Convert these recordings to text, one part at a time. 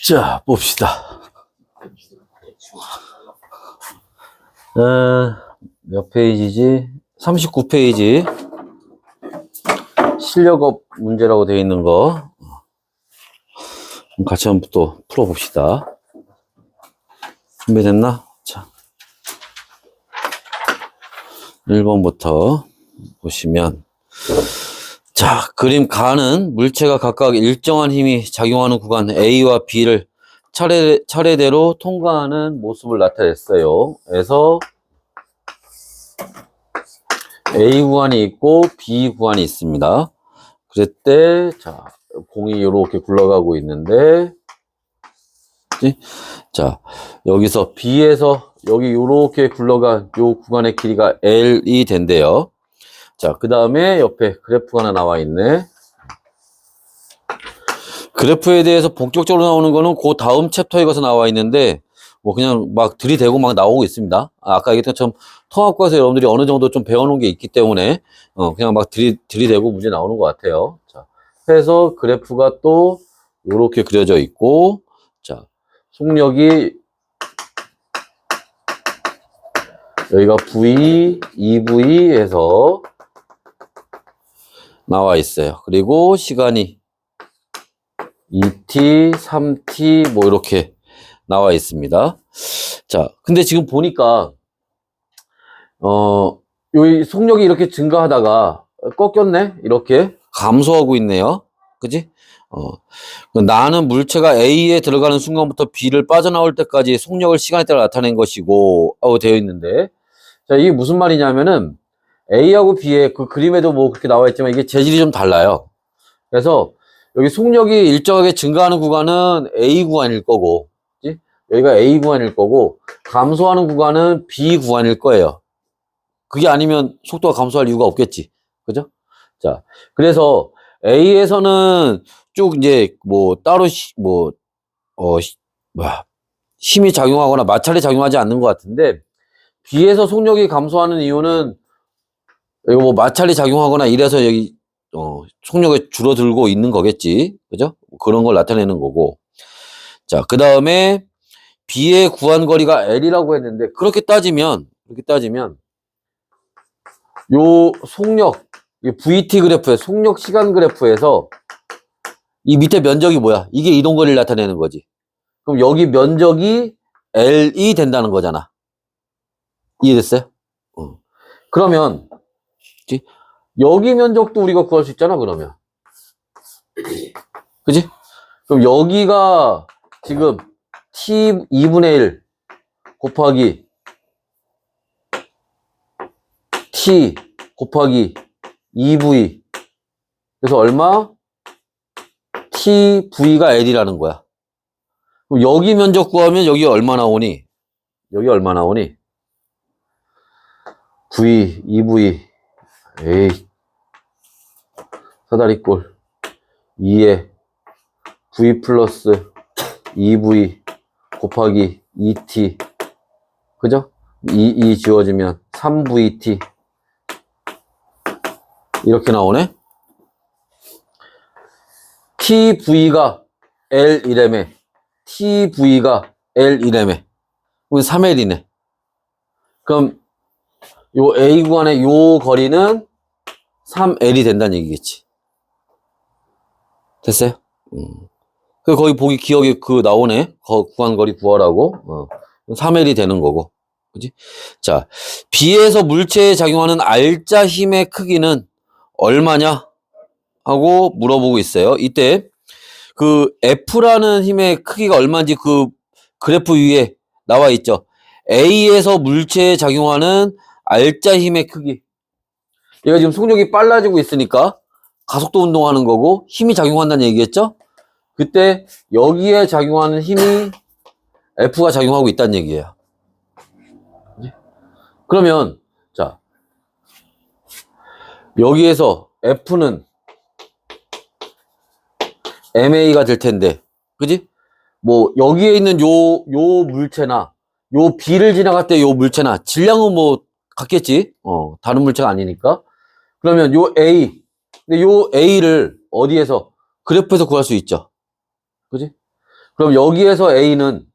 자, 봅시다. 몇 페이지지? 39페이지. 실력업 문제라고 되어 있는 거. 같이 한번 또 풀어봅시다. 준비됐나? 자. 1번부터 보시면. 자, 그림 가는 물체가 각각 일정한 힘이 작용하는 구간 A와 B를 차례대로 통과하는 모습을 나타냈어요. 그래서 A 구간이 있고 B 구간이 있습니다. 그랬대, 자, 공이 이렇게 굴러가고 있는데, 자, 여기서 B에서 여기 이렇게 굴러간 요 구간의 길이가 L이 된대요. 자, 그 다음에 옆에 그래프가 하나 나와 있네. 그래프에 대해서 본격적으로 나오는 거는 그 다음 챕터에 가서 나와 있는데, 뭐 그냥 막 들이대고 막 나오고 있습니다. 아까 얘기했던 것처럼 통합과에서 여러분들이 어느 정도 좀 배워놓은 게 있기 때문에, 그냥 막 들이대고 문제 나오는 것 같아요. 자, 해서 그래프가 또 이렇게 그려져 있고, 자, 속력이 여기가 V, 2V 해서 나와 있어요. 그리고 시간이 2t, 3t 뭐 이렇게 나와 있습니다. 자, 근데 지금 보니까 요 속력이 이렇게 증가하다가 꺾였네. 이렇게 감소하고 있네요. 그지? 나는 물체가 A에 들어가는 순간부터 B를 빠져나올 때까지 속력을 시간에 따라 나타낸 것이고 되어 있는데, 자, 이게 무슨 말이냐면은 A하고 B의 그 그림에도 뭐 그렇게 나와 있지만 이게 재질이 좀 달라요. 그래서 여기 속력이 일정하게 증가하는 구간은 A 구간일 거고, 그치? 여기가 A 구간일 거고, 감소하는 구간은 B 구간일 거예요. 그게 아니면 속도가 감소할 이유가 없겠지. 그죠? 자, 그래서 A에서는 쭉 이제 뭐 따로 힘이 작용하거나 마찰이 작용하지 않는 것 같은데, B에서 속력이 감소하는 이유는 이거 뭐 마찰이 작용하거나 이래서 여기 속력이 줄어들고 있는 거겠지. 그죠? 그런 걸 나타내는 거고. 자, 그 다음에 B의 구한 거리가 L이라고 했는데, 그렇게 따지면, 요 속력, 이 VT 그래프의 속력 시간 그래프에서 이 밑에 면적이 뭐야? 이게 이동 거리를 나타내는 거지. 그럼 여기 면적이 L이 된다는 거잖아. 이해됐어요? 그러면, 그치? 여기 면적도 우리가 구할 수 있잖아, 그러면. 그지? 그럼 여기가 지금 t 2분의 1 곱하기 t 곱하기 2v. 그래서 얼마? tv가 l이라는 거야. 그럼 여기 면적 구하면 여기 얼마 나오니? 여기 얼마 나오니? v, 2v. 에이, 사다리꼴. 2에 v 플러스 2v 곱하기 2t. 그죠? 2 지워지면 3vt. 이렇게 나오네? tv가 L1매, tv가 L1매. 그럼 3L이네. 그럼 요 A 구간의 요 거리는 3L이 된다는 얘기겠지. 됐어요? 그 거기 보기 기억에 그 나오네. 구간 거리 구하라고. 3L이 되는 거고. 그지? 자, B에서 물체에 작용하는 알자 힘의 크기는 얼마냐? 하고 물어보고 있어요. 이때 그 F라는 힘의 크기가 얼마인지 그 그래프 위에 나와 있죠. A에서 물체에 작용하는 알자 힘의 크기. 얘가 지금 속력이 빨라지고 있으니까 가속도 운동하는 거고 힘이 작용한다는 얘기겠죠? 그때 여기에 작용하는 힘이 F가 작용하고 있다는 얘기예요. 그러면 자, 여기에서 F는 MA가 될 텐데, 그지? 뭐 여기에 있는 요 물체나 요 B를 지나갈 때 요 물체나 질량은 뭐 같겠지. 다른 물체가 아니니까. 그러면 요 A, 근데 요 A를 어디에서 그래프에서 구할 수 있죠. 그지? 그럼 여기에서 A는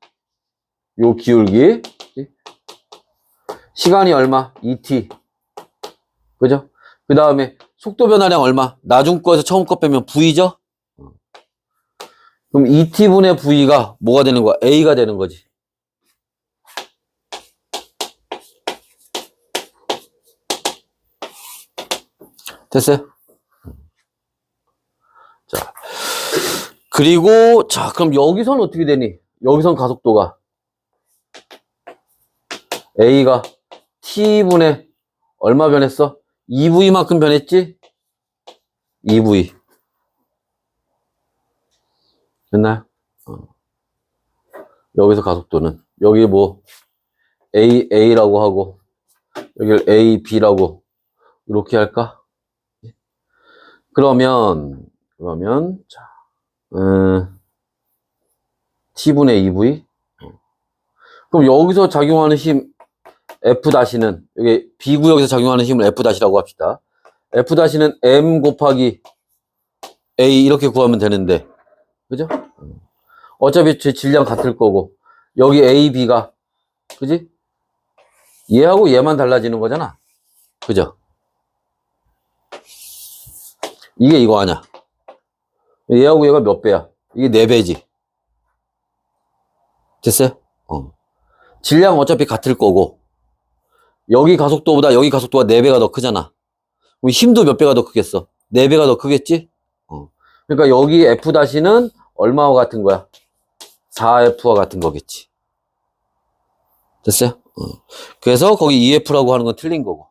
요 기울기, 시간이 얼마? 2t. 그죠? 그 다음에 속도 변화량 얼마? 나중 거에서 처음 거 빼면 V죠? 그럼 2t분의 V가 뭐가 되는 거야? A가 되는 거지. 됐어요? 자, 그리고, 자, 그럼 여기선 어떻게 되니? 여기선 가속도가 A가 T분의 얼마 변했어? 2V만큼 변했지? 2V. 됐나요? 여기서 가속도는, 여기 뭐, A라고 하고, 여기를 AB라고, 이렇게 할까? 그러면, 자, T분의 2V? 그럼 여기서 작용하는 힘, F-는, 여기 B구역에서 작용하는 힘을 F-라고 합시다. F-는 M 곱하기 A 이렇게 구하면 되는데, 그죠? 어차피 제 질량 같을 거고, 여기 A, B가, 그지? 얘하고 얘만 달라지는 거잖아. 그죠? 이게 이거 아냐? 얘하고 얘가 몇 배야? 이게 4배지. 됐어요? 질량 어차피 같을 거고, 여기 가속도보다 여기 가속도가 4배가 더 크잖아. 그럼 힘도 몇 배가 더 크겠어? 4배가 더 크겠지? 그러니까 여기 F-는 얼마와 같은 거야? 4F와 같은 거겠지. 됐어요? 그래서 거기 EF라고 하는 건 틀린 거고.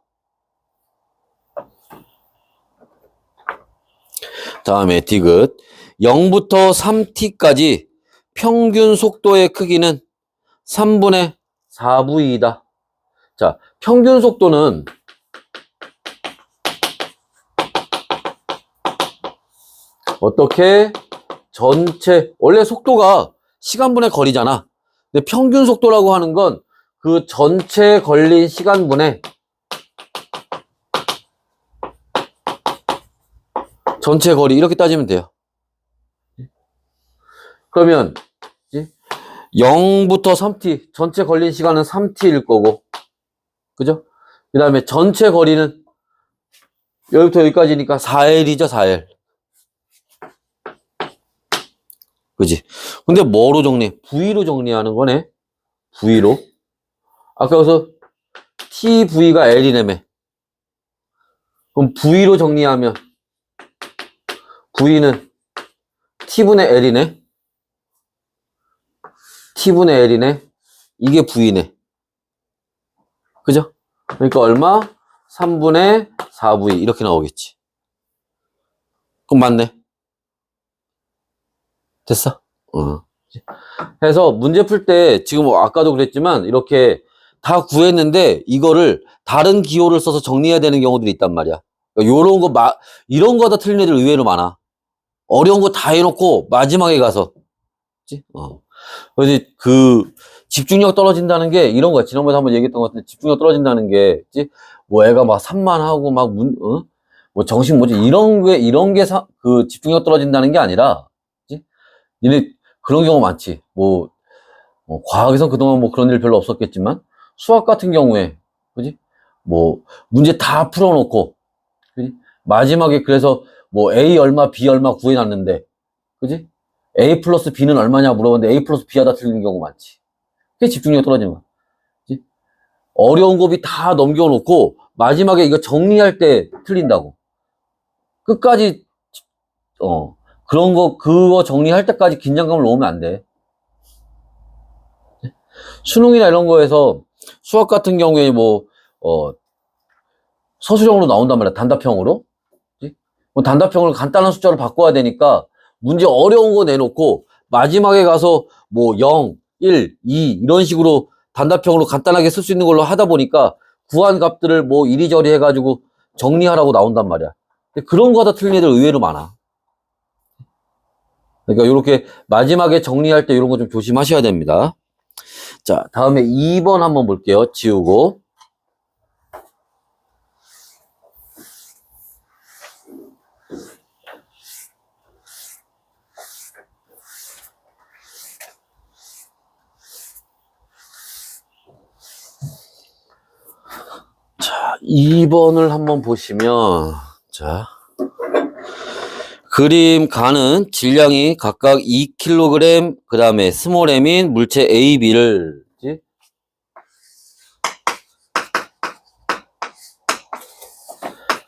다음에 디귿. 0부터 3t까지 평균 속도의 크기는 3분의 4V이다. 자, 평균 속도는 어떻게 전체, 원래 속도가 시간분의 거리잖아. 근데 평균 속도라고 하는 건 그 전체 걸린 시간분의 전체 거리 이렇게 따지면 돼요. 그러면 0부터 3t 전체 걸린 시간은 3t일 거고, 그죠? 그 다음에 전체 거리는 여기부터 여기까지니까 4L이죠, 4L. 그지? 근데 뭐로 정리해? V로 정리하는 거네. V로. 아까 여기서 TV가 L이라며. 그럼 V로 정리하면 V는 T분의 L이네. T분의 L이네. 이게 V네. 그죠? 그러니까 얼마? 3분의 4V 이렇게 나오겠지. 그럼 맞네. 됐어? 해서 문제 풀 때 지금 아까도 그랬지만 이렇게 다 구했는데 이거를 다른 기호를 써서 정리해야 되는 경우들이 있단 말이야. 그러니까 요런 거 이런 거다 틀린 애들 의외로 많아. 어려운 거 다 해놓고 마지막에 가서, 그치? 그래서 그 집중력 떨어진다는 게 이런 거야. 지난번에 한번 얘기했던 것 같은데 집중력 떨어진다는 게, 그치? 뭐 애가 막 산만하고 막 뭐 정신 뭐지? 이런 게 그 집중력 떨어진다는 게 아니라, 그치? 니네 그런 경우 많지. 과학에선 그동안 뭐 그런 일 별로 없었겠지만 수학 같은 경우에, 그지? 뭐 문제 다 풀어놓고, 그지? 마지막에 그래서 뭐 A 얼마 B 얼마 구해놨는데, 그지? A 플러스 B는 얼마냐 물어봤는데 A 플러스 B 하다 틀리는 경우 많지. 그게 집중력 떨어지는 거야. 그지? 어려운 곱이 다 넘겨놓고 마지막에 이거 정리할 때 틀린다고. 끝까지 그거 정리할 때까지 긴장감을 놓으면 안 돼. 수능이나 이런 거에서 수학 같은 경우에 서술형으로 나온단 말이야. 단답형으로. 그치? 단답형을 간단한 숫자로 바꿔야 되니까 문제 어려운 거 내놓고 마지막에 가서 뭐 0, 1, 2 이런 식으로 단답형으로 간단하게 쓸 수 있는 걸로 하다 보니까 구한 값들을 뭐 이리저리 해가지고 정리하라고 나온단 말이야. 근데 그런 거 다 틀린 애들 의외로 많아. 그러니까 이렇게 마지막에 정리할 때 이런 거 좀 조심하셔야 됩니다. 자, 다음에 2번 한번 볼게요. 지우고. 2번을 한번 보시면, 자, 그림 가는 질량이 각각 2kg, 그 다음에 스몰 m인 물체 A, B를,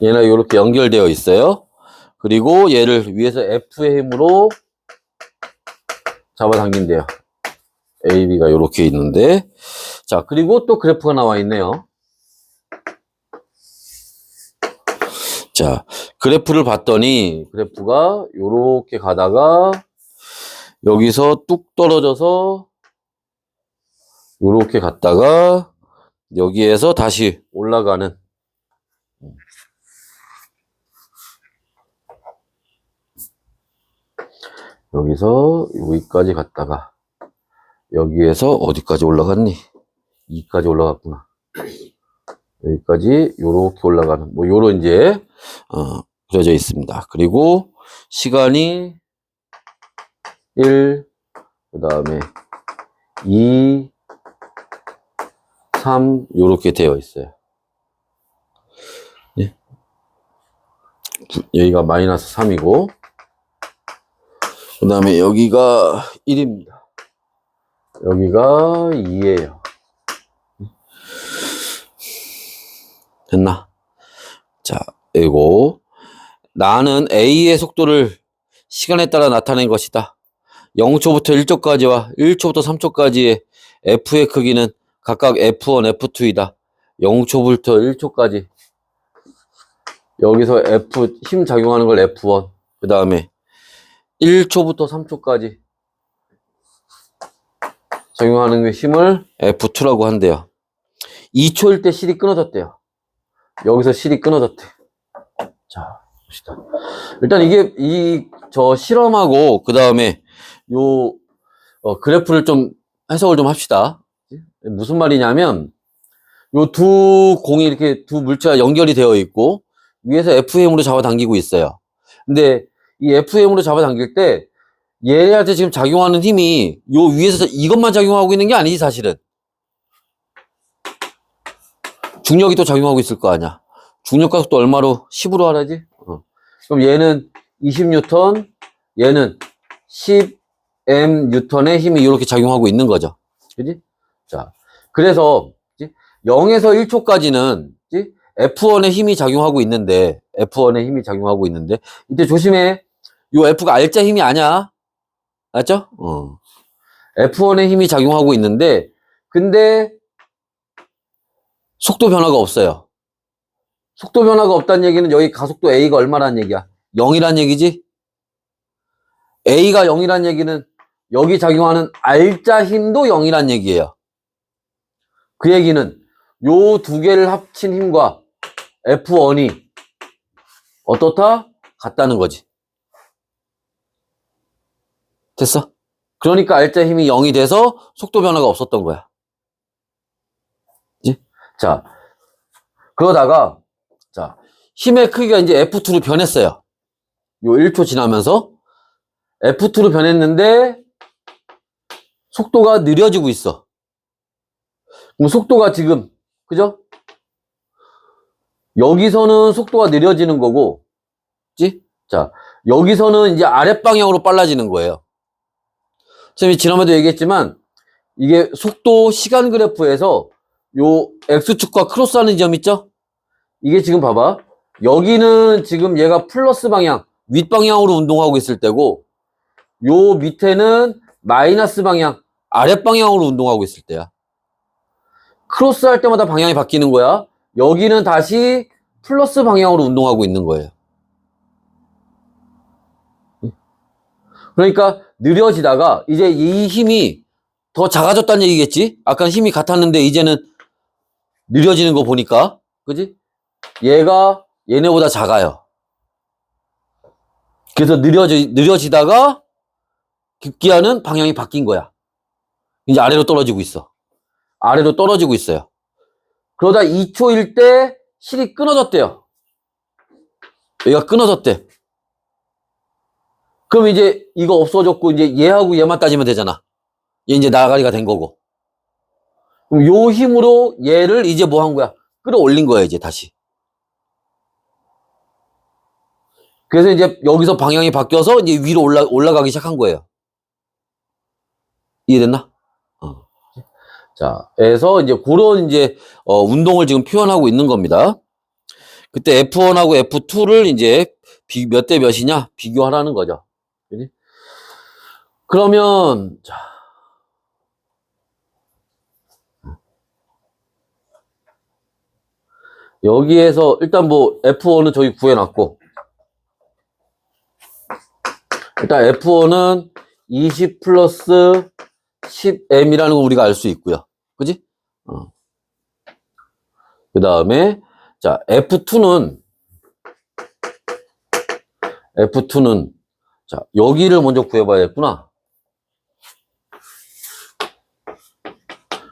얘는 이렇게 연결되어 있어요. 그리고 얘를 위에서 F의 힘으로 잡아당긴대요. A, B가 이렇게 있는데, 자, 그리고 또 그래프가 나와 있네요. 자, 그래프를 봤더니 그래프가 요렇게 가다가 여기서 뚝 떨어져서 요렇게 갔다가 여기에서 다시 올라가는, 여기서 여기까지 갔다가 여기에서 어디까지 올라갔니? 2까지 올라갔구나. 여기까지 요렇게 올라가는 뭐 요런 이제 그려져 있습니다. 그리고 시간이 1, 그 다음에 2, 3 요렇게 되어 있어요. 예? 여기가 마이너스 3이고 그 다음에 여기가 1입니다. 여기가 2예요. 됐나? 자, 이거 나는 A의 속도를 시간에 따라 나타낸 것이다. 0초부터 1초까지와 1초부터 3초까지의 F의 크기는 각각 F1, F2이다. 0초부터 1초까지 여기서 F 힘 작용하는 걸 F1, 그 다음에 1초부터 3초까지 작용하는 그 힘을 F2라고 한대요. 2초일 때 실이 끊어졌대요. 여기서 실이 끊어졌대. 자, 봅시다. 일단 이게 저 실험하고 그 다음에 요 그래프를 좀 해석을 좀 합시다. 무슨 말이냐면 요 두 공이 이렇게 두 물체가 연결이 되어 있고 위에서 Fm으로 잡아당기고 있어요. 근데 이 Fm으로 잡아당길 때 얘한테 지금 작용하는 힘이 요 위에서 이것만 작용하고 있는 게 아니지 사실은. 중력이 또 작용하고 있을 거 아니야. 중력 가속도 얼마로? 10으로 하라지? 그럼 얘는 20뉴턴, 얘는 10m 뉴턴의 힘이 이렇게 작용하고 있는 거죠. 그지? 자, 그래서 0에서 1초까지는 F1의 힘이 작용하고 있는데, F1의 힘이 작용하고 있는데, 이때 조심해. 요 F가 R자 힘이 아니야. 알죠? F1의 힘이 작용하고 있는데, 근데 속도 변화가 없어요. 속도 변화가 없다는 얘기는 여기 가속도 A가 얼마란 얘기야? 0이란 얘기지? A가 0이란 얘기는 여기 작용하는 R자 힘도 0이란 얘기예요. 그 얘기는 요 두 개를 합친 힘과 F1이 어떻다? 같다는 거지. 됐어? 그러니까 R자 힘이 0이 돼서 속도 변화가 없었던 거야. 그치? 자, 그러다가 자, 힘의 크기가 이제 F2로 변했어요. 요 1초 지나면서 F2로 변했는데 속도가 느려지고 있어. 그럼 속도가 지금 그죠? 여기서는 속도가 느려지는 거고, 그치? 자, 여기서는 이제 아랫방향으로 빨라지는 거예요. 선생님이 지난번에도 얘기했지만 이게 속도 시간 그래프에서 요 X축과 크로스하는 점 있죠? 이게 지금 봐봐. 여기는 지금 얘가 플러스 방향, 윗방향으로 운동하고 있을 때고 요 밑에는 마이너스 방향, 아랫방향으로 운동하고 있을 때야. 크로스 할 때마다 방향이 바뀌는 거야. 여기는 다시 플러스 방향으로 운동하고 있는 거예요. 그러니까 느려지다가 이제 이 힘이 더 작아졌다는 얘기겠지? 아까 힘이 같았는데 이제는 느려지는 거 보니까, 그지? 얘가 얘네보다 작아요. 그래서 느려지다가 급기야는 방향이 바뀐 거야. 이제 아래로 떨어지고 있어. 아래로 떨어지고 있어요. 그러다 2초일 때 실이 끊어졌대요. 얘가 끊어졌대. 그럼 이제 이거 없어졌고 이제 얘하고 얘만 따지면 되잖아. 얘 이제 나가리가 된 거고. 그럼 요 힘으로 얘를 이제 뭐 한 거야? 끌어올린 거야, 이제 다시. 그래서 이제 여기서 방향이 바뀌어서 이제 위로 올라가기 시작한 거예요. 이해됐나? 자, 그래서 이제 그런 이제, 운동을 지금 표현하고 있는 겁니다. 그때 F1하고 F2를 이제 몇 대 몇이냐? 비교하라는 거죠. 그지? 그러면, 자. 여기에서 일단 뭐 F1은 저기 구해놨고, 일단 F1은 20 플러스 10m이라는 거 우리가 알 수 있고요. 그지? 그 다음에, 자, F2는, 자, 여기를 먼저 구해봐야겠구나.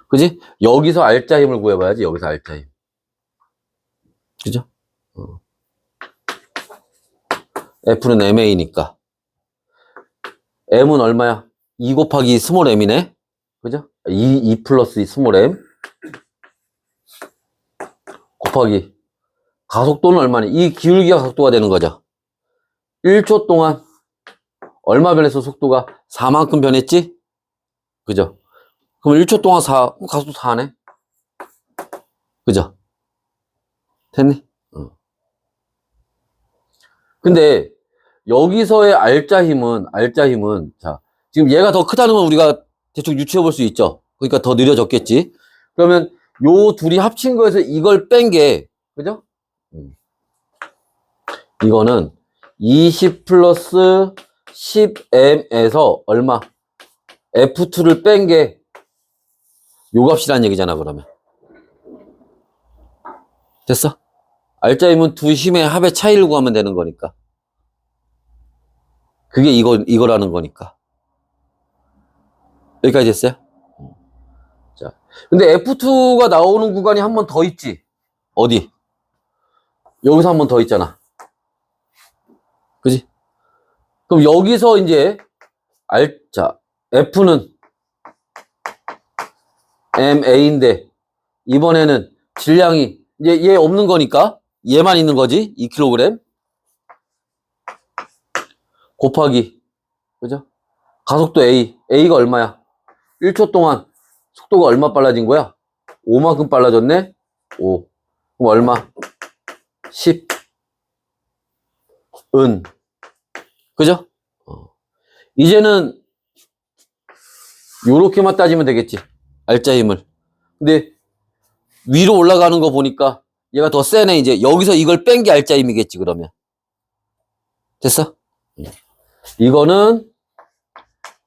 그지? 여기서 알짜 힘을 구해봐야지, 여기서 알짜 힘. 그죠? F는 MA니까. M은 얼마야? 2 곱하기 스몰 m이네? 그죠? 2 플러스 스몰 m. 곱하기. 가속도는 얼마니? 이 기울기가 가속도가 되는 거죠. 1초 동안 얼마 변했어, 속도가? 4만큼 변했지? 그죠? 그럼 1초 동안 4, 가속도 4네? 그죠? 됐니? 근데 여기서의 알짜 힘은, 자, 지금 얘가 더 크다는 건 우리가 대충 유추해 볼 수 있죠? 그러니까 더 느려졌겠지? 그러면 요 둘이 합친 거에서 이걸 뺀 게, 그죠? 이거는 20 플러스 10m에서 얼마? F2를 뺀 게 요 값이라는 얘기잖아, 그러면. 됐어? 알짜 힘은 두 힘의 합의 차이를 구하면 되는 거니까. 그게 이거라는 거니까. 여기까지 됐어요? 자. 근데 F2가 나오는 구간이 한 번 더 있지? 어디? 여기서 한 번 더 있잖아. 그지? 그럼 여기서 이제, 자, F는 MA인데, 이번에는 질량이, 이제 얘 없는 거니까, 얘만 있는 거지? 2kg. 곱하기, 그죠? 가속도 A가 얼마야? 1초 동안 속도가 얼마 빨라진 거야? 5만큼 빨라졌네? 5. 그럼 얼마? 10. 그죠? 이제는 요렇게만 따지면 되겠지. 알짜 힘을. 근데 위로 올라가는 거 보니까 얘가 더 세네. 이제 여기서 이걸 뺀 게 알짜 힘이겠지, 그러면. 됐어? 이거는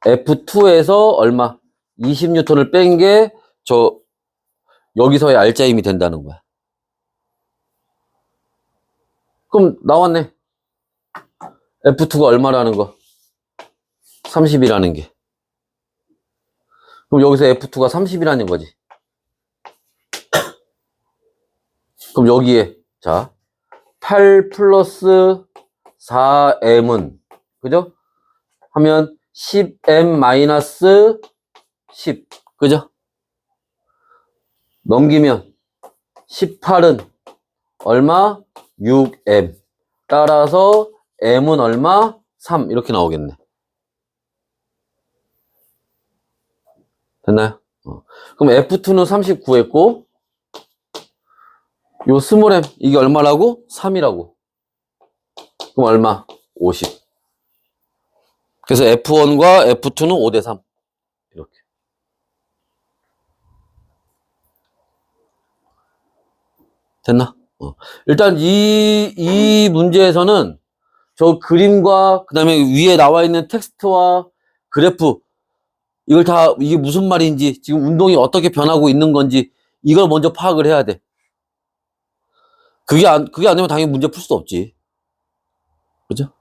F2에서 얼마? 20N을 뺀 게 여기서의 알짜 힘이 된다는 거야. 그럼 나왔네. F2가 얼마라는 거? 30이라는 게. 그럼 여기서 F2가 30이라는 거지. 그럼 여기에, 자, 8 플러스 4m은, 그죠? 하면 10m 마이너스 10, 그죠? 넘기면 18은 얼마? 6m. 따라서 m은 얼마? 3. 이렇게 나오겠네. 됐나요? 그럼 F2는 39 했고, 요 스몰 m, 이게 얼마라고? 3이라고. 그럼 얼마? 50. 그래서 F1과 F2는 5대 3. 이렇게. 됐나? 일단 이 문제에서는 저 그림과 그 다음에 위에 나와 있는 텍스트와 그래프, 이걸 다, 이게 무슨 말인지, 지금 운동이 어떻게 변하고 있는 건지, 이걸 먼저 파악을 해야 돼. 그게 안 되면 당연히 문제 풀 수 없지. 그죠?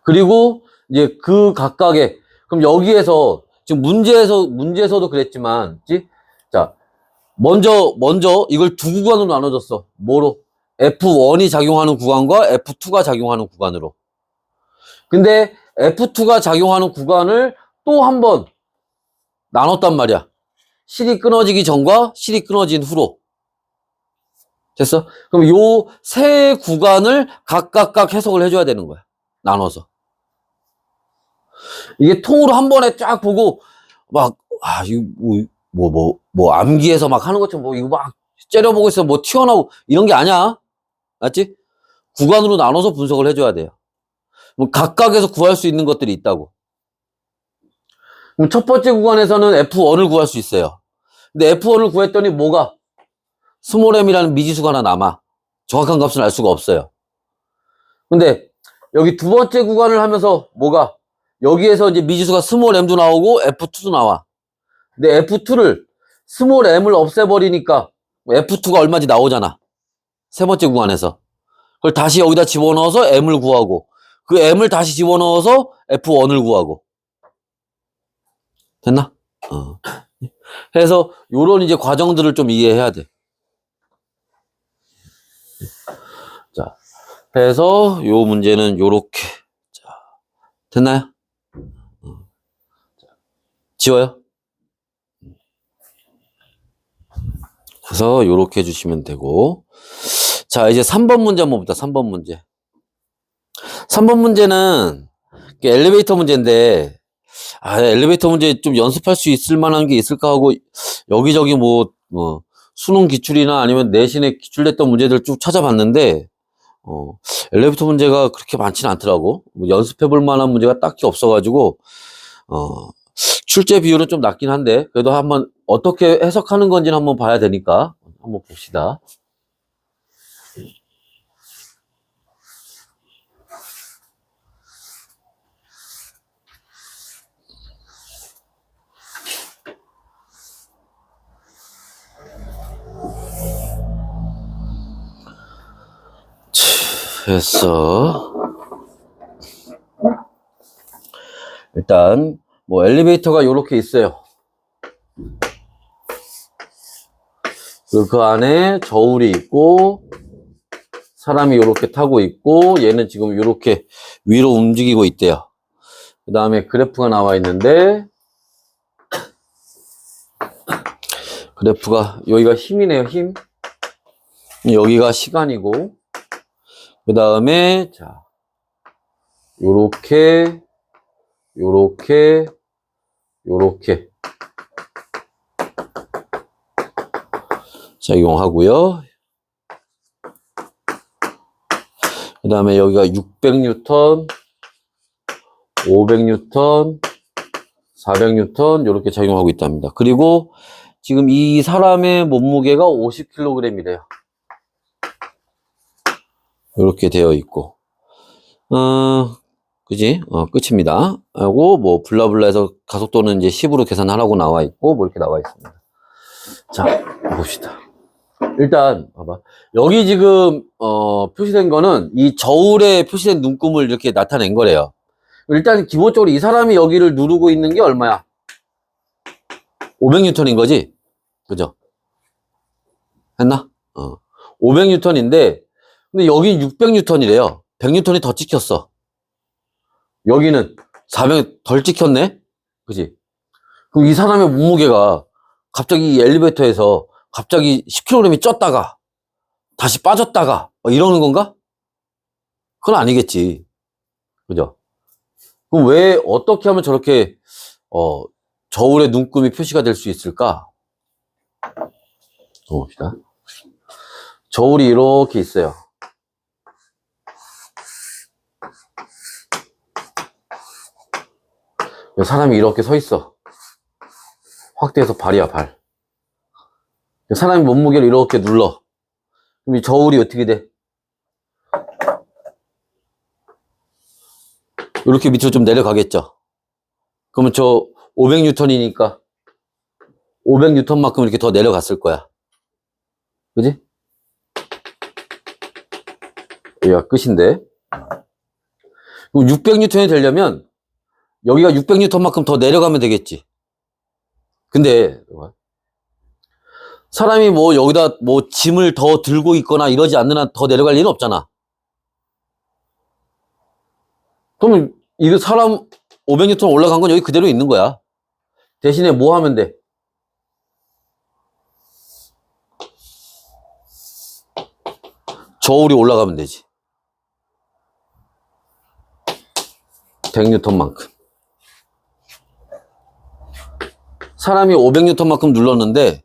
그리고, 이제 그 각각의, 그럼 여기에서, 지금 문제에서도 그랬지만, 그치? 자, 먼저, 이걸 두 구간으로 나눠줬어. 뭐로? F1이 작용하는 구간과 F2가 작용하는 구간으로. 근데 F2가 작용하는 구간을 또 한 번 나눴단 말이야. 실이 끊어지기 전과 실이 끊어진 후로. 됐어? 그럼 요 세 구간을 각각 해석을 해줘야 되는 거야. 나눠서. 이게 통으로 한 번에 쫙 보고, 막, 이거 암기해서 막 하는 것처럼 이거 막 째려보고 있어. 튀어나오고, 이런 게 아니야. 맞지? 구간으로 나눠서 분석을 해줘야 돼요. 각각에서 구할 수 있는 것들이 있다고. 그럼 첫 번째 구간에서는 F1을 구할 수 있어요. 근데 F1을 구했더니 뭐가? 스몰 m이라는 미지수가 하나 남아. 정확한 값은 알 수가 없어요. 근데 여기 두 번째 구간을 하면서 뭐가? 여기에서 이제 미지수가 스몰 m도 나오고 F2도 나와. 근데 F2를 스몰 m을 없애버리니까 F2가 얼마인지 나오잖아. 세 번째 구간에서. 그걸 다시 여기다 집어넣어서 m을 구하고 그 m을 다시 집어넣어서 F1을 구하고. 됐나? 해서 요런 이제 과정들을 좀 이해해야 돼. 자, 해서 요 문제는 요렇게. 자, 됐나요? 지워요? 그래서 요렇게 해주시면 되고. 자, 이제 3번 문제 한번 봅시다. 3번 문제. 3번 문제는 엘리베이터 문제인데, 엘리베이터 문제 좀 연습할 수 있을 만한 게 있을까 하고, 여기저기 수능 기출이나 아니면 내신에 기출됐던 문제들 쭉 찾아봤는데, 엘리베이터 문제가 그렇게 많지는 않더라고. 연습해 볼 만한 문제가 딱히 없어가지고, 출제 비율은 좀 낮긴 한데, 그래도 한번 어떻게 해석하는 건지는 한번 봐야 되니까, 한번 봅시다. 그래서 일단 엘리베이터가 이렇게 있어요. 그리고 그 안에 저울이 있고 사람이 이렇게 타고 있고 얘는 지금 이렇게 위로 움직이고 있대요. 그 다음에 그래프가 나와 있는데 그래프가 여기가 힘이네요. 힘. 여기가 시간이고 그 다음에 자 요렇게 작용하고요. 그 다음에 여기가 600뉴턴, 500뉴턴, 400뉴턴 이렇게 작용하고 있답니다. 그리고 지금 이 사람의 몸무게가 50kg이래요. 이렇게 되어 있고 그지? 끝입니다. 하고 블라블라 해서 가속도는 이제 10으로 계산하라고 나와 있고 이렇게 나와 있습니다. 자, 봅시다. 일단 봐봐. 여기 지금 표시된 거는 이 저울에 표시된 눈금을 이렇게 나타낸 거래요. 일단 기본적으로 이 사람이 여기를 누르고 있는 게 얼마야? 500뉴턴인 거지? 그죠? 했나? 500뉴턴인데 근데 여긴 600뉴턴이래요. 100뉴턴이 더 찍혔어. 여기는 400 덜 찍혔네? 그지? 그럼 이 사람의 몸무게가 갑자기 이 엘리베이터에서 갑자기 10kg이 쪘다가 다시 빠졌다가 이러는 건가? 그건 아니겠지. 그죠? 그럼 왜 어떻게 하면 저렇게 저울의 눈금이 표시가 될 수 있을까? 봅시다. 저울이 이렇게 있어요. 사람이 이렇게 서 있어. 확대해서 발이야, 발. 사람이 몸무게를 이렇게 눌러. 그럼 이 저울이 어떻게 돼? 이렇게 밑으로 좀 내려가겠죠. 그러면 저 500뉴턴이니까 500뉴턴만큼 이렇게 더 내려갔을 거야. 그지? 여기가 끝인데. 그럼 600뉴턴이 되려면 여기가 600뉴턴만큼 더 내려가면 되겠지. 근데 사람이 여기다 짐을 더 들고 있거나 이러지 않는 한 더 내려갈 일은 없잖아. 그러면 이거 사람 500뉴턴 올라간 건 여기 그대로 있는 거야. 대신에 뭐 하면 돼? 저울이 올라가면 되지. 100N만큼. 사람이 500N만큼 눌렀는데,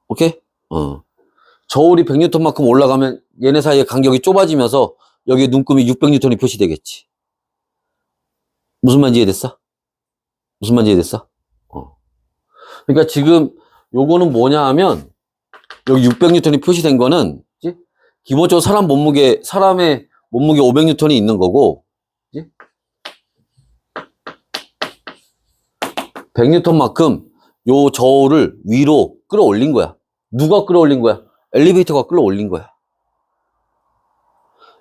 오케이? 저울이 100N만큼 올라가면 얘네 사이의 간격이 좁아지면서 여기 눈금이 600N이 표시되겠지. 무슨 말인지 이해됐어? 무슨 말인지 이해됐어? 그러니까 지금 요거는 뭐냐 하면 여기 600N이 표시된 거는 기본적으로 사람의 몸무게 500N이 있는 거고 100N만큼 요 저울을 위로 끌어올린 거야. 누가 끌어올린 거야? 엘리베이터가 끌어올린 거야.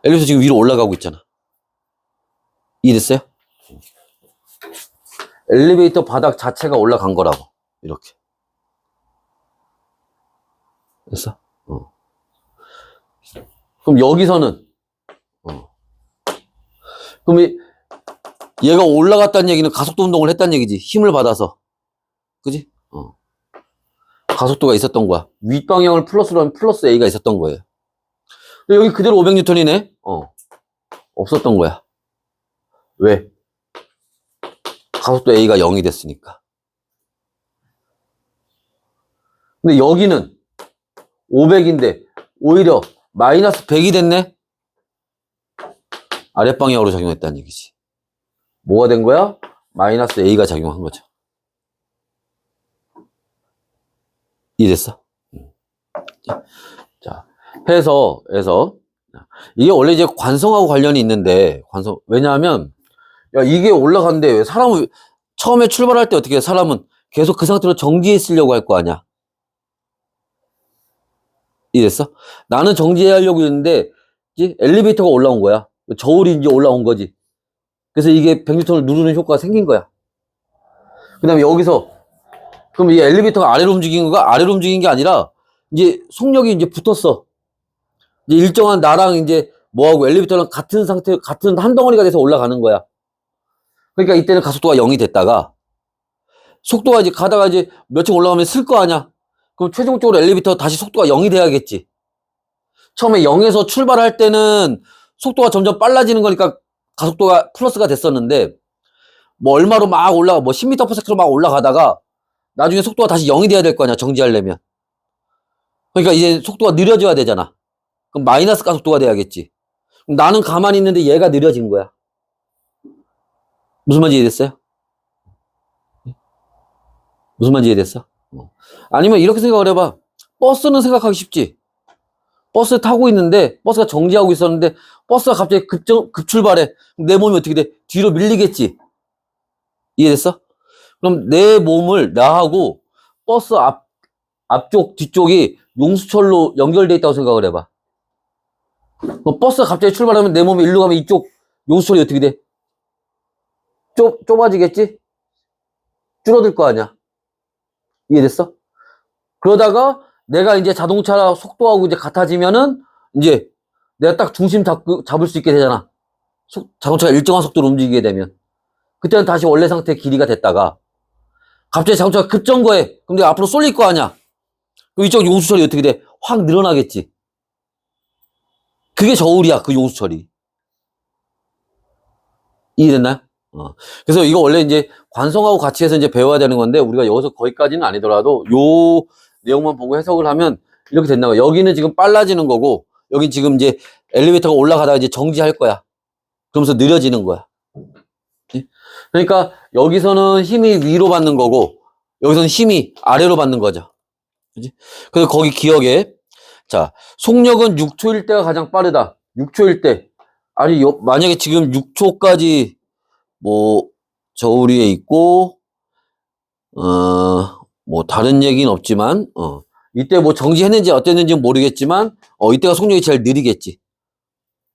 엘리베이터 지금 위로 올라가고 있잖아. 이해됐어요? 엘리베이터 바닥 자체가 올라간 거라고. 이렇게. 됐어? 그럼 여기서는 그럼 얘가 올라갔다는 얘기는 가속도 운동을 했다는 얘기지. 힘을 받아서. 그지? 가속도가 있었던 거야. 윗방향을 플러스로 하면 플러스 A가 있었던 거예요. 근데 여기 그대로 500N이네? 없었던 거야. 왜? 가속도 A가 0이 됐으니까. 근데 여기는 500인데 오히려 마이너스 100이 됐네? 아랫방향으로 작용했다는 얘기지. 뭐가 된 거야? 마이너스 A가 작용한 거죠. 이해됐어? 자, 해서 이게 원래 이제 관성하고 관련이 있는데 왜냐하면 야 이게 올라간대 왜 사람은 처음에 출발할 때 어떻게 해? 사람은 계속 그 상태로 정지해 있으려고 할 거 아니야. 이해됐어? 나는 정지하려고 했는데 엘리베이터가 올라온 거야. 저울이 이제 올라온 거지. 그래서 이게 100N을 누르는 효과가 생긴 거야. 그 다음에 여기서 그럼 이 엘리베이터가 아래로 움직인 거가 아래로 움직인 게 아니라 이제 속력이 이제 붙었어. 이제 일정한 나랑 이제 뭐하고 엘리베이터랑 같은 상태, 같은 한 덩어리가 돼서 올라가는 거야. 그러니까 이때는 가속도가 0이 됐다가 속도가 이제 가다가 이제 몇 층 올라가면 쓸 거 아니야. 그럼 최종적으로 엘리베이터 다시 속도가 0이 돼야겠지. 처음에 0에서 출발할 때는 속도가 점점 빨라지는 거니까 가속도가 플러스가 됐었는데 뭐 얼마로 막 올라가 뭐 10m/s로 막 올라가다가 나중에 속도가 다시 0이 돼야 될 거 아니야. 정지하려면. 그러니까 이제 속도가 느려져야 되잖아. 그럼 마이너스 가속도가 돼야겠지. 그럼 나는 가만히 있는데 얘가 느려진 거야. 무슨 말인지 이해됐어요? 무슨 말인지 이해됐어? 아니면 이렇게 생각을 해봐. 버스는 생각하기 쉽지. 버스 타고 있는데 버스가 정지하고 있었는데 버스가 갑자기 급출발해. 내 몸이 어떻게 돼? 뒤로 밀리겠지. 이해됐어? 그럼 내 몸을 나하고 버스 앞쪽 뒤쪽이 용수철로 연결돼 있다고 생각을 해봐. 버스가 갑자기 출발하면 내 몸이 일로 가면 이쪽 용수철이 어떻게 돼? 좁아지겠지? 줄어들 거 아니야. 이해됐어? 그러다가 내가 이제 자동차 속도하고 이제 같아지면은 이제 내가 딱 중심 잡을 수 있게 되잖아. 자동차가 일정한 속도로 움직이게 되면. 그때는 다시 원래 상태의 길이가 됐다가 갑자기 자동차가 급정거해. 그럼 내가 앞으로 쏠릴 거 아니야. 그럼 이쪽 용수철이 어떻게 돼? 확 늘어나겠지. 그게 저울이야, 그 용수철이. 이해됐나요? 그래서 이거 원래 이제 관성하고 같이 해서 이제 배워야 되는 건데 우리가 여기서 거기까지는 아니더라도 요 내용만 보고 해석을 하면 이렇게 된다. 여기는 지금 빨라지는 거고 여기 지금 이제 엘리베이터가 올라가다가 이제 정지할 거야. 그러면서 느려지는 거야. 그러니까 여기서는 힘이 위로 받는 거고 여기서는 힘이 아래로 받는 거죠. 그지? 그래서 거기 기억에 자 속력은 6초일 때가 가장 빠르다. 6초일 때 아니 만약에 지금 6초까지 뭐 저울이에 있고 뭐 다른 얘기는 없지만 이때 뭐 정지했는지 어땠는지 모르겠지만 이때가 속력이 제일 느리겠지.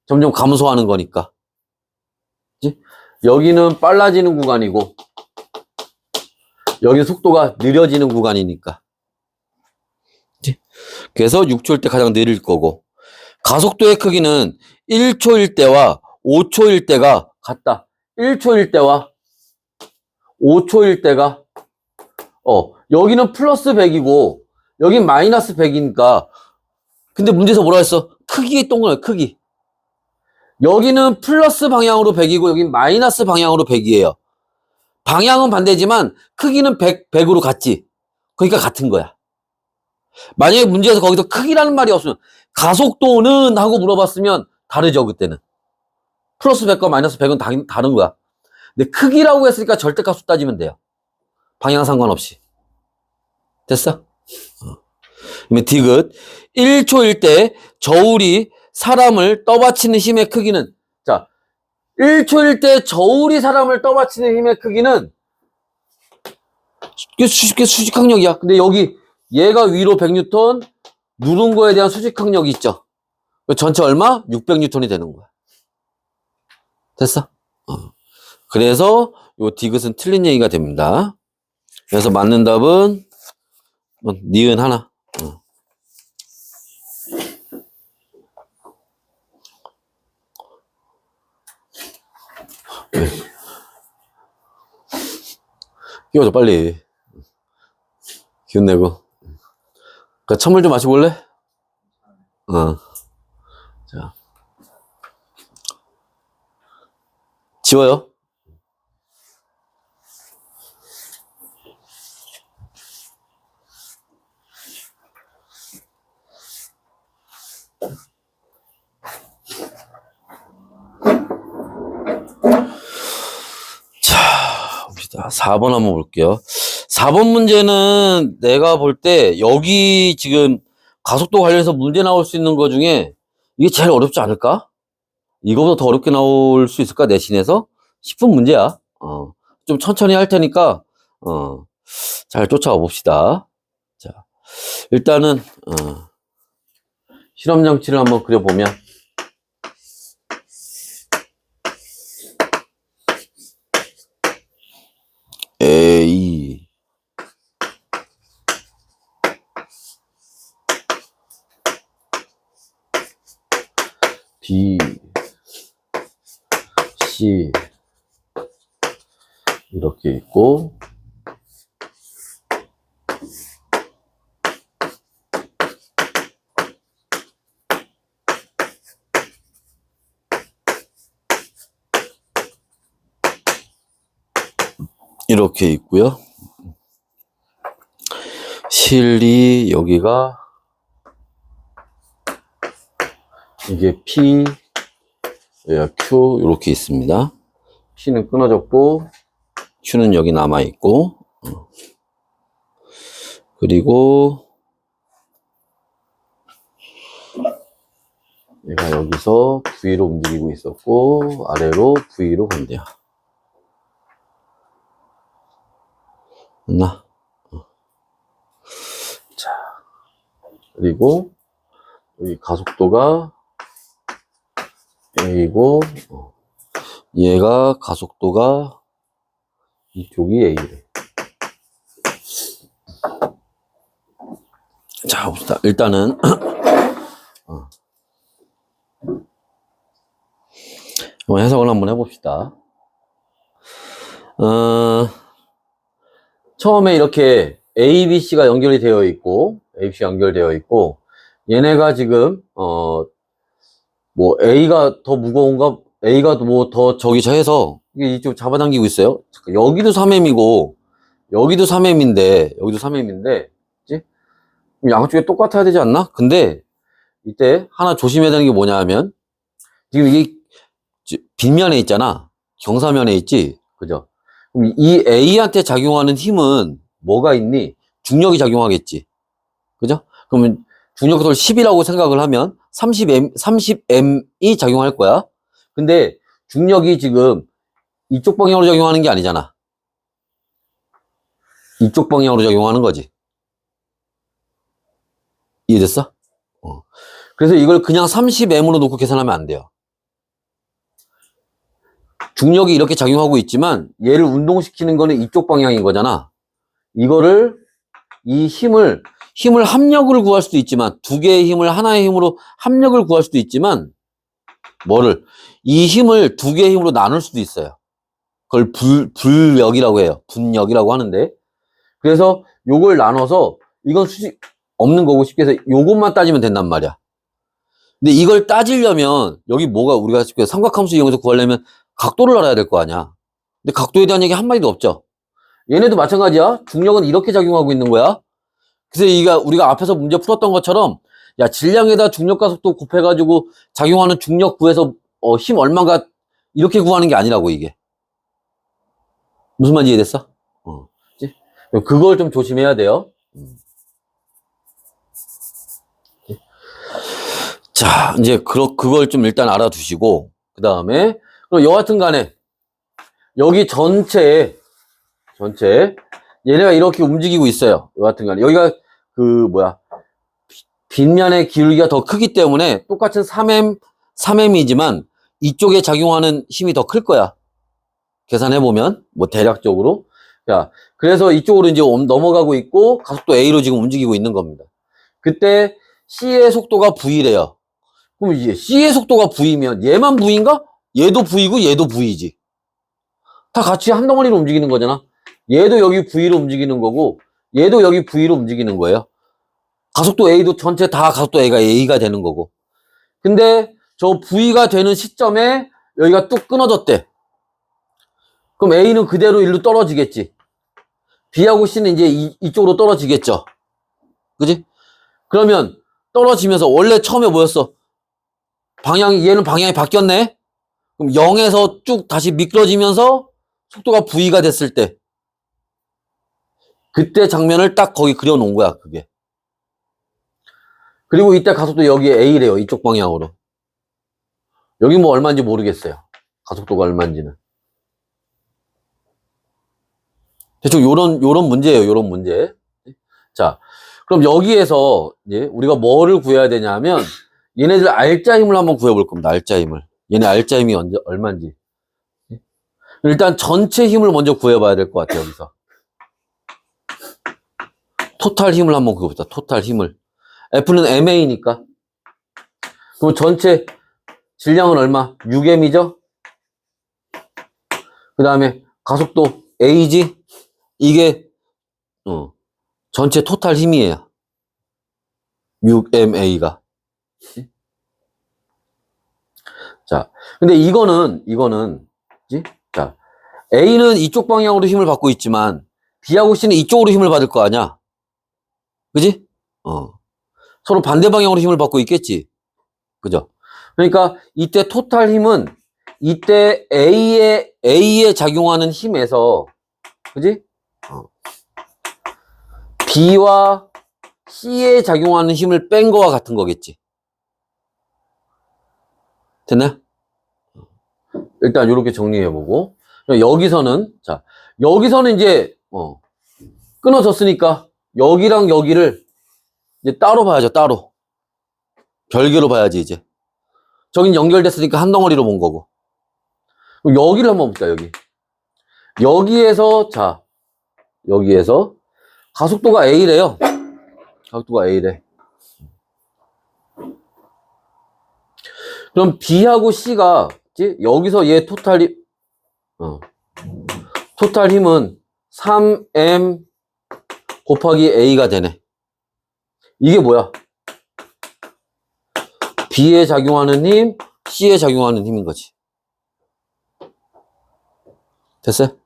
점점 감소하는 거니까. 그치? 여기는 빨라지는 구간이고 여기 속도가 느려지는 구간이니까. 그치? 그래서 6초일 때 가장 느릴 거고 가속도의 크기는 1초일 때와 5초일 때가 같다. 1초일 때와 5초일 때가 여기는 플러스 100이고 여긴 마이너스 100이니까 근데 문제에서 뭐라 했어? 크기 동그라미, 크기. 여기는 플러스 방향으로 100이고, 여기는 마이너스 방향으로 100이에요. 방향은 반대지만, 크기는 100으로 같지. 그러니까 같은 거야. 만약에 문제에서 거기서 크기라는 말이 없으면, 가속도는 하고 물어봤으면, 다르죠, 그때는. 플러스 100과 마이너스 100은 다른 거야. 근데 크기라고 했으니까 절대값으로 따지면 돼요. 방향 상관없이. 됐어? 그러면 디귿. 1초일 때 저울이 사람을 떠받치는 힘의 크기는, 자, 1초일 때 저울이 사람을 떠받치는 힘의 크기는 쉽게 수직항력이야. 근데 여기 얘가 위로 100뉴턴 누른 거에 대한 수직항력이 있죠. 전체 얼마? 600뉴턴이 되는 거야. 됐어? 그래서 요 디귿은 틀린 얘기가 됩니다. 그래서 맞는 답은 니은 하나. 끼워줘 빨리. 기운 내고. 찬물 좀 마시고 올래? 자, 지워요. 봅시다. 4번 한번 볼게요. 4번 문제는 내가 볼 때 여기 지금 가속도 관련해서 문제 나올 수 있는 거 중에 이게 제일 어렵지 않을까? 이거보다 더 어렵게 나올 수 있을까? 내신에서? 싶은 문제야. 좀 천천히 할 테니까 잘 쫓아와 봅시다. 자, 일단은 실험 장치를 한번 그려보면 A B C 이렇게 있고 이렇게 있고요. 실이 여기가 이게 P, 여기가 Q 이렇게 있습니다. P는 끊어졌고 Q는 여기 남아 있고 그리고 얘가 여기서 V로 움직이고 있었고 아래로 V로 간대요. 맞나? 자, 그리고 여기 가속도가 A고 얘가 가속도가 이쪽이 A래. 자, 봅시다. 일단은 해석을 한번 해봅시다. 처음에 이렇게 A, B, C가 연결이 되어 있고, A, B, C 연결되어 있고, 얘네가 지금, 뭐, A가 더 무거운가, A가 뭐 더 저기 해서, 이게 이쪽 잡아당기고 있어요. 여기도 3M이고, 여기도 3M인데, 여기도 3M인데, 그치? 양쪽에 똑같아야 되지 않나? 근데, 이때 하나 조심해야 되는 게 뭐냐 하면, 지금 이게 빗면에 있잖아. 경사면에 있지? 그죠? 그럼 이 A한테 작용하는 힘은 뭐가 있니? 중력이 작용하겠지. 그죠? 그러면 중력을 10이라고 생각을 하면 30M이 작용할 거야. 근데 중력이 지금 이쪽 방향으로 작용하는 게 아니잖아. 이쪽 방향으로 작용하는 거지. 이해됐어? 그래서 이걸 그냥 30M으로 놓고 계산하면 안 돼요. 중력이 이렇게 작용하고 있지만 얘를 운동시키는 거는 이쪽 방향인 거잖아. 이거를 이 힘을 합력을 구할 수도 있지만 두 개의 힘을 하나의 힘으로 합력을 구할 수도 있지만 뭐를 이 힘을 두 개의 힘으로 나눌 수도 있어요. 그걸 불력이라고 해요. 분력이라고 하는데 그래서 요걸 나눠서 이건 수직 없는 거고 쉽게 해서 요것만 따지면 된단 말이야. 근데 이걸 따지려면 여기 뭐가 우리가 삼각함수 이용해서 구하려면 각도를 알아야 될 거 아니야. 근데 각도에 대한 얘기 한마디도 없죠. 얘네도 마찬가지야. 중력은 이렇게 작용하고 있는 거야. 그래서 우리가 앞에서 문제 풀었던 것처럼 야 질량에다 중력과 속도 곱해가지고 작용하는 중력 구해서 힘 얼마인가 이렇게 구하는 게 아니라고 이게. 무슨 말인지 이해됐어? 그치? 그걸 좀 조심해야 돼요. 자, 이제 그걸 좀 일단 알아두시고 그 다음에 그럼 여하튼 간에 여기 전체에 얘네가 이렇게 움직이고 있어요. 여하튼 간에 여기가 빗면의 기울기가 더 크기 때문에 똑같은 3m이지만 이쪽에 작용하는 힘이 더 클 거야. 계산해보면 뭐 대략적으로. 자, 그래서 이쪽으로 이제 넘어가고 있고 가속도 A로 지금 움직이고 있는 겁니다. 그때 C의 속도가 V래요. 그럼 이제 C의 속도가 V면 얘만 V인가? 얘도 V고 얘도 V지. 다 같이 한 덩어리로 움직이는 거잖아. 얘도 여기 V로 움직이는 거고 얘도 여기 V로 움직이는 거예요. 가속도 A도 전체 다 가속도 A가 되는 거고. 근데 저 V가 되는 시점에 여기가 뚝 끊어졌대. 그럼 A는 그대로 일로 떨어지겠지. B하고 C는 이제 이쪽으로 떨어지겠죠. 그지? 그러면 떨어지면서 원래 처음에 뭐였어? 얘는 방향이 바뀌었네? 그럼 0에서 쭉 다시 미끄러지면서 속도가 V가 됐을 때 그때 장면을 딱 거기 그려놓은 거야, 그게. 그리고 이때 가속도 여기에 A래요, 이쪽 방향으로. 여기 뭐 얼마인지 모르겠어요. 가속도가 얼마인지는. 대충 요런 문제예요, 요런 문제. 자, 그럼 여기에서 이제 우리가 뭐를 구해야 되냐면 얘네들 알짜 힘을 한번 구해볼 겁니다, 알짜 힘을. 얘네 알짜 힘이 얼마인지. 일단 전체 힘을 먼저 구해봐야 될 것 같아요, 여기서. 토탈 힘을 한번 구해보자, 토탈 힘을. F는 MA니까. 그럼 전체 질량은 얼마? 6m이죠? 그 다음에 가속도 A지? 이게 전체 토탈 힘이에요. 6ma가. 자, 근데 이거는 그치? 자, A는 이쪽 방향으로 힘을 받고 있지만 B하고 C는 이쪽으로 힘을 받을 거 아니야. 그지? 서로 반대 방향으로 힘을 받고 있겠지. 그죠? 그러니까 이때 토탈 힘은 이때 A에 작용하는 힘에서 그지? B와 C에 작용하는 힘을 뺀 거와 같은 거겠지. 됐나요? 일단 이렇게 정리해보고 여기서는 이제 끊어졌으니까 여기랑 여기를 이제 따로 봐야죠. 따로 별개로 봐야지. 이제 저긴 연결됐으니까 한 덩어리로 본 거고. 그럼 여기를 한번 볼까. 여기에서 가속도가 A래요. 가속도가 A래. 그럼 B하고 C가 여기서 얘 토탈 힘은 3m 곱하기 A가 되네. 이게 뭐야? B에 작용하는 힘, C에 작용하는 힘인 거지. 됐어요?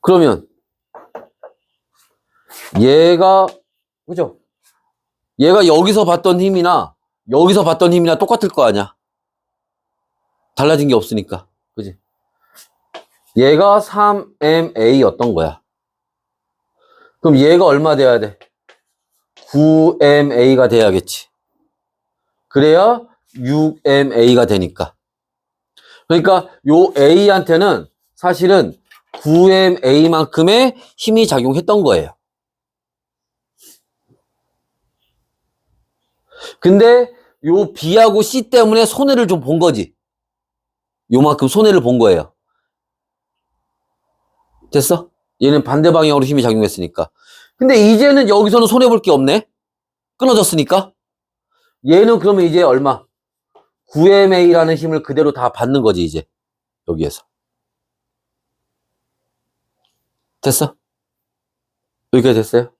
그러면 얘가 그죠? 얘가 여기서 봤던 힘이나 여기서 봤던 힘이나 똑같을 거 아니야. 달라진 게 없으니까. 그지? 얘가 3ma였던 거야. 그럼 얘가 얼마 돼야 돼? 9ma가 돼야겠지. 그래야 6ma가 되니까. 그러니까 요 A한테는 사실은 9ma만큼의 힘이 작용했던 거예요. 근데 요 B하고 C 때문에 손해를 좀 본 거지. 요만큼 손해를 본 거예요. 됐어? 얘는 반대 방향으로 힘이 작용했으니까. 근데 이제는 여기서는 손해볼 게 없네? 끊어졌으니까. 얘는 그러면 이제 얼마? 9ma라는 힘을 그대로 다 받는 거지, 이제. 여기에서. 됐어? 여기까지 됐어요?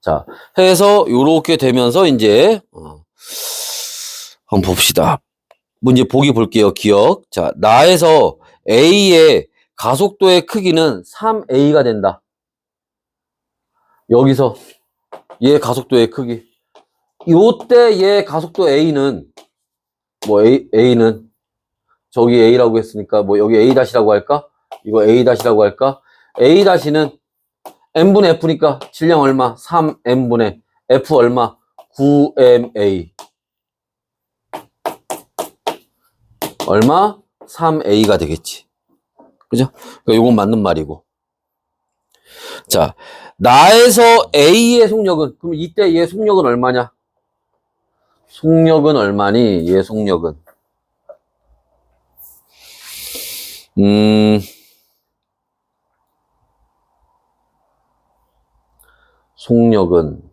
자, 해서 요렇게 되면서 이제 한번 봅시다. 문제 보기 볼게요. 기억. 자, 나에서 A의 가속도의 크기는 3A가 된다. 여기서 얘 가속도의 크기. 요때 얘 가속도 A는 뭐 A는 저기 A라고 했으니까 뭐 여기 A-라고 할까? 이거 A-라고 할까? A-는 N분의 F니까 질량 얼마? 3N분의 F 얼마? 9MA. 얼마? 3A가 되겠지. 그죠? 그러니까 요건 맞는 말이고. 자, 나에서 A의 속력은, 그럼 이때 얘 속력은 얼마냐? 속력은 얼마니? 얘 속력은. 속력은.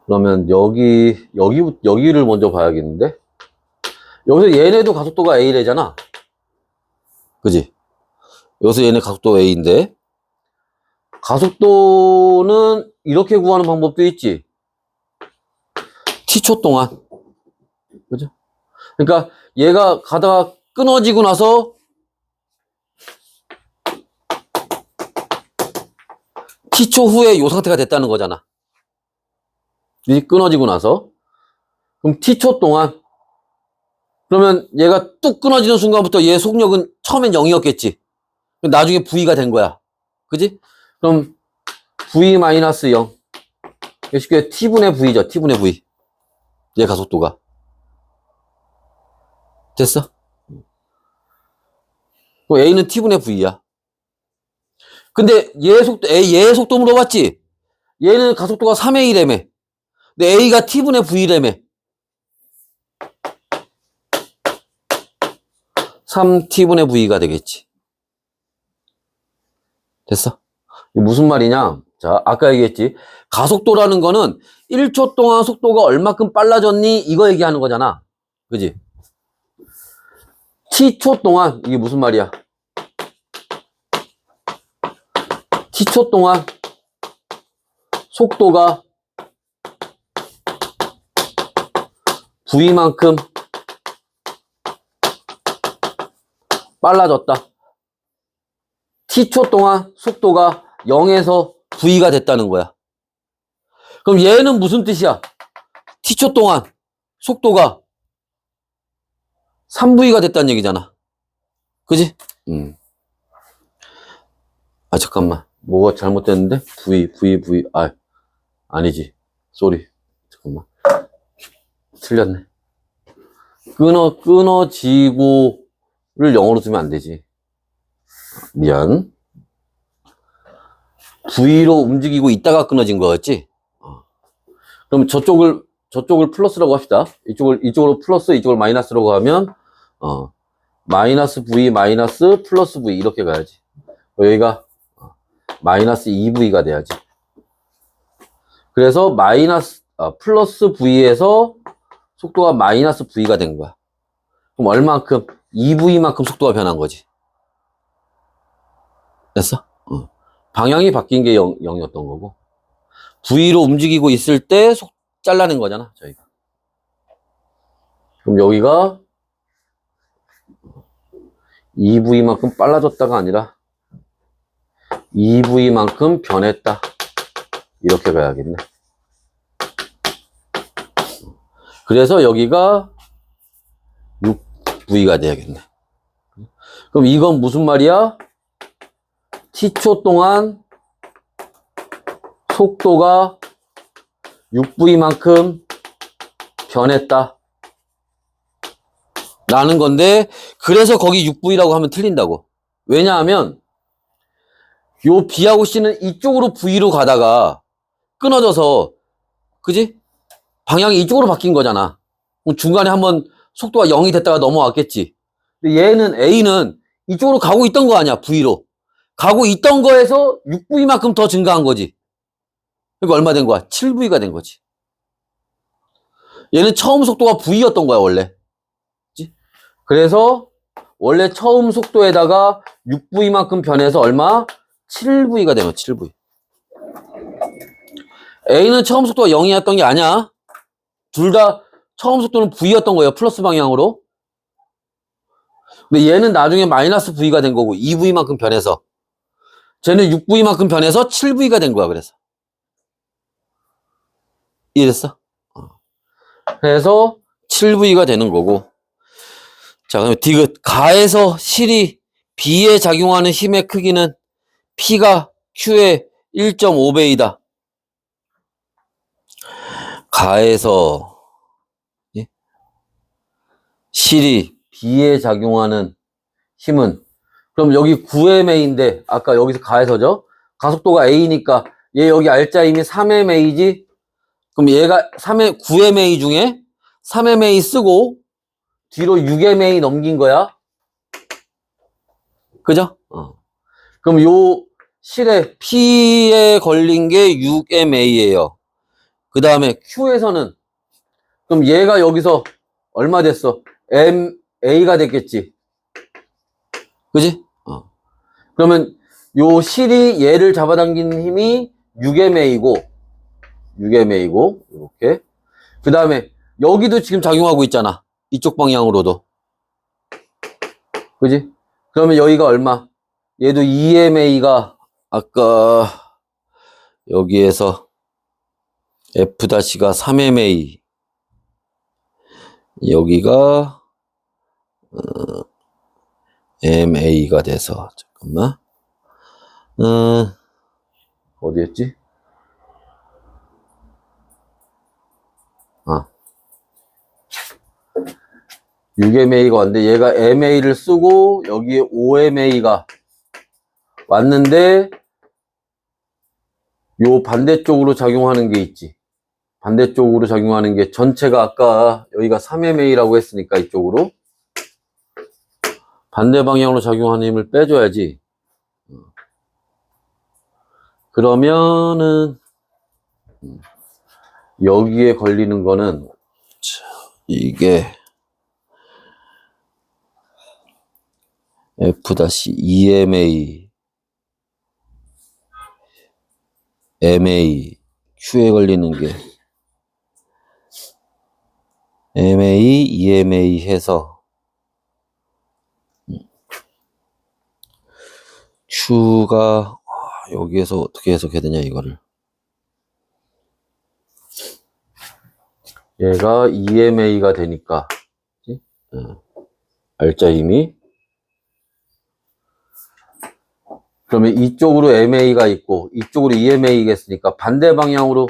그러면 여기를 먼저 봐야겠는데? 여기서 얘네도 가속도가 A래잖아. 그지? 여기서 얘네 가속도가 A인데, 가속도는 이렇게 구하는 방법도 있지. t초 동안. 그죠? 그러니까 얘가 가다가 끊어지고 나서 t초 후에 이 상태가 됐다는 거잖아. 이 끊어지고 나서. 그럼 t초 동안. 그러면 얘가 뚝 끊어지는 순간부터 얘 속력은 처음엔 0이었겠지. 나중에 V가 된 거야. 그지? 그럼 V-0. 쉽게 T분의 V죠. T분의 V. 얘 가속도가. 됐어? 그럼 A는 T분의 V야. 근데 얘 속도 물어봤지? 얘는 가속도가 3A라며. 근데 A가 T분의 V라며. 3T분의 V가 되겠지. 됐어? 이게 무슨 말이냐? 자, 아까 얘기했지. 가속도라는 거는 1초 동안 속도가 얼마큼 빨라졌니? 이거 얘기하는 거잖아. 그지? T초 동안, 이게 무슨 말이야? T초 동안 속도가 V만큼 빨라졌다. T초 동안 속도가 0에서 V가 됐다는 거야. 그럼 얘는 무슨 뜻이야? T초 동안 속도가 3V가 됐다는 얘기잖아. 그지? 아, 잠깐만. 뭐가 잘못됐는데? V. 아니지. 쏘리. 잠깐만. 틀렸네. 끊어지고를 영어로 쓰면 안 되지. 미안. V로 움직이고 있다가 끊어진 거였지? 그럼 저쪽을 플러스라고 합시다. 이쪽으로 플러스, 이쪽을 마이너스라고 하면, 마이너스 V, 마이너스 플러스 V, 이렇게 가야지. 여기가, 마이너스 2V가 돼야지. 그래서 플러스 V에서 속도가 마이너스 V가 된 거야. 그럼 얼만큼? 2V만큼 속도가 변한 거지. 됐어? 방향이 바뀐 게 0이었던 거고. V로 움직이고 있을 때 잘라낸 거잖아, 저희가. 그럼 여기가 2V만큼 빨라졌다가 아니라 2V만큼 변했다. 이렇게 가야겠네. 그래서 여기가 6V가 돼야겠네. 그럼 이건 무슨 말이야? T초 동안 속도가 6V만큼 변했다. 라는 건데, 그래서 거기 6V라고 하면 틀린다고. 왜냐하면, 요 B하고 C는 이쪽으로 V로 가다가 끊어져서, 그지? 방향이 이쪽으로 바뀐 거잖아. 그럼 중간에 한번 속도가 0이 됐다가 넘어왔겠지. 근데 A는 이쪽으로 가고 있던 거 아니야, V로. 가고 있던 거에서 6V만큼 더 증가한 거지. 그러니까 얼마 된 거야? 7V가 된 거지. 얘는 처음 속도가 V였던 거야, 원래. 그치? 그래서 원래 처음 속도에다가 6V만큼 변해서 얼마? 7V가 되는 거야, 7V. A는 처음 속도가 0이었던 게 아니야. 둘 다 처음 속도는 V였던 거예요, 플러스 방향으로. 근데 얘는 나중에 마이너스 V가 된 거고, 2V만큼 변해서. 쟤는 6V만큼 변해서 7V가 된 거야, 그래서. 이해됐어? 그래서 7V가 되는 거고. 자, 그럼 디귿. 가에서 실이 B에 작용하는 힘의 크기는 P가 Q의 1.5배이다. 가에서 실이 B에 작용하는 힘은, 그럼 여기 9mA인데 아까 여기서 가에서죠? 가속도가 A니까 얘 여기 알짜 힘이 3mA지? 그럼 얘가 9mA 중에 3mA 쓰고 뒤로 6mA 넘긴 거야. 그죠? 그럼 요 실에 P에 걸린 게 6mA예요. 그 다음에 Q에서는, 그럼 얘가 여기서 얼마 됐어? MA가 됐겠지. 그지? 그러면 요 실이 얘를 잡아당기는 힘이 6mA고, 이렇게. 그 다음에 여기도 지금 작용하고 있잖아. 이쪽 방향으로도. 그지? 그러면 여기가 얼마? 얘도 2mA가 아까 여기에서 F'가 3mA, 여기가 MA가 돼서, 잠깐만, 어디였지? 6mA가 왔는데 얘가 MA를 쓰고 여기에 5mA가 왔는데 요 반대쪽으로 작용하는 게 있지. 반대쪽으로 작용하는 게 전체가 아까 여기가 3mA라고 했으니까 이쪽으로 반대 방향으로 작용하는 힘을 빼줘야지. 그러면은 여기에 걸리는 거는, 이게 F-2mA, MA, Q에 걸리는 게 MA, EMA 해서 Q가 여기에서 어떻게 해석해야 되냐, 이거를. 얘가 EMA가 되니까, 알짜 힘이. 그러면 이쪽으로 MA가 있고 이쪽으로 EMA겠으니까 반대 방향으로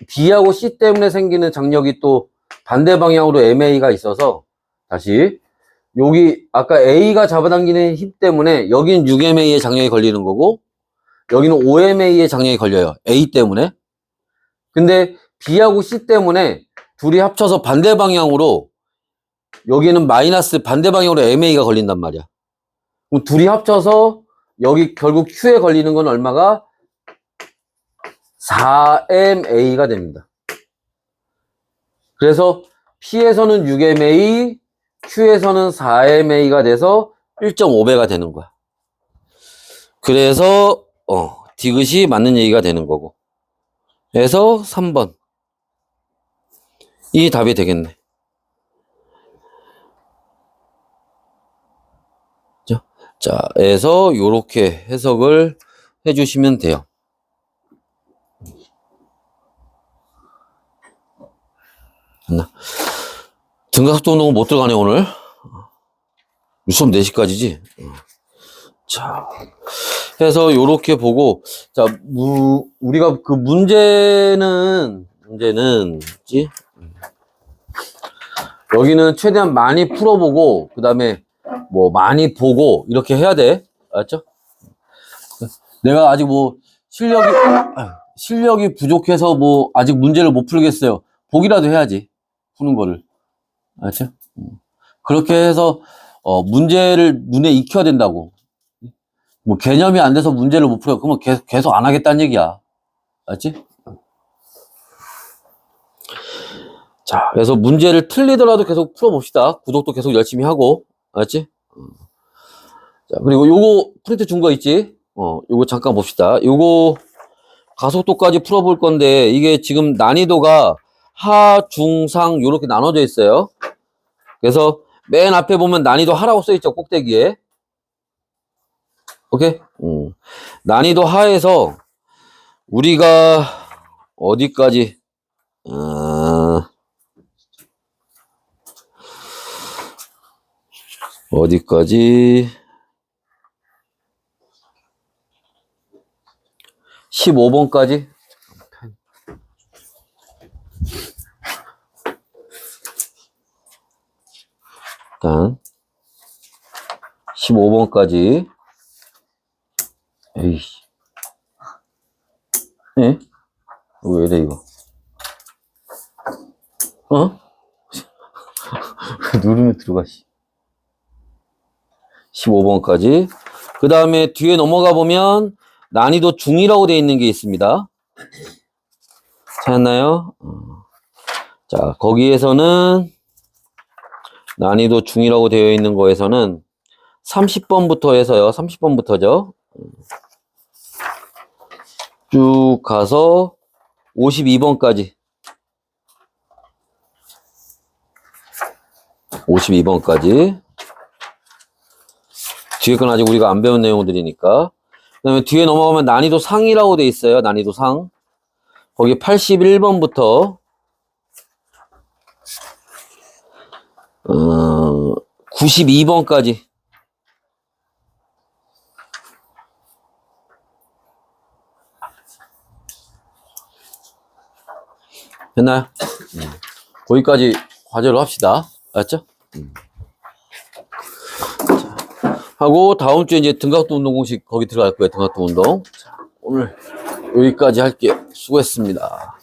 B하고 C 때문에 생기는 장력이 또 반대 방향으로 MA가 있어서, 다시 여기 아까 A가 잡아당기는 힘 때문에 여기는 6mA의 장력이 걸리는 거고 여기는 5mA의 장력이 걸려요, A 때문에. 근데 B하고 C 때문에 둘이 합쳐서 반대 방향으로, 여기는 마이너스 반대 방향으로 MA가 걸린단 말이야. 그럼 둘이 합쳐서 여기 결국 Q에 걸리는 건 얼마가? 4mA가 됩니다. 그래서 P에서는 6mA, Q에서는 4mA가 돼서 1.5배가 되는 거야. 그래서 디귿이 맞는 얘기가 되는 거고. 그래서 3번. 이 답이 되겠네. 자, 그래서 요렇게 해석을 해주시면 돼요. 등가속도 운동은 못 들어가네, 오늘. 수업 4시까지지. 자, 해서 요렇게 보고, 자, 우리가 그 문제는, 뭐지? 여기는 최대한 많이 풀어보고, 그 다음에 뭐 많이 보고, 이렇게 해야 돼. 알았죠? 내가 아직 뭐 실력이 부족해서 뭐 아직 문제를 못 풀겠어요. 보기라도 해야지. 푸는 거를. 알았죠? 그렇게 해서 문제를 눈에 익혀야 된다고. 뭐 개념이 안 돼서 문제를 못 풀어. 그러면 계속 안 하겠다는 얘기야. 알았지? 자, 그래서 문제를 틀리더라도 계속 풀어봅시다. 구독도 계속 열심히 하고. 알았지? 자, 그리고 요거 프린트 준 거 있지? 요거 잠깐 봅시다. 요거 가속도까지 풀어볼 건데, 이게 지금 난이도가 하, 중, 상, 요렇게 나눠져 있어요. 그래서 맨 앞에 보면 난이도 하라고 써있죠, 꼭대기에. 오케이? 난이도 하에서 우리가 어디까지, 어디까지? 15번까지? 일단 15번까지. 에이씨. 예? 왜 이래 이거? 누르면 들어가. 15번까지. 그 다음에 뒤에 넘어가 보면 난이도 중이라고 되어 있는 게 있습니다. 찾았나요? 자, 거기에서는 난이도 중이라고 되어 있는 거에서는 30번부터 해서요. 30번부터죠. 쭉 가서 52번까지. 52번까지. 뒤에 건 아직 우리가 안 배운 내용들이니까. 그 다음에 뒤에 넘어가면 난이도 상이라고 돼 있어요. 난이도 상. 거기 81번부터 92번까지. 됐나요? 거기까지 과제로 합시다. 알았죠? 하고 다음 주에 이제 등각도 운동 공식 거기 들어갈 거예요. 등각도 운동. 자, 오늘 여기까지 할게요. 수고했습니다.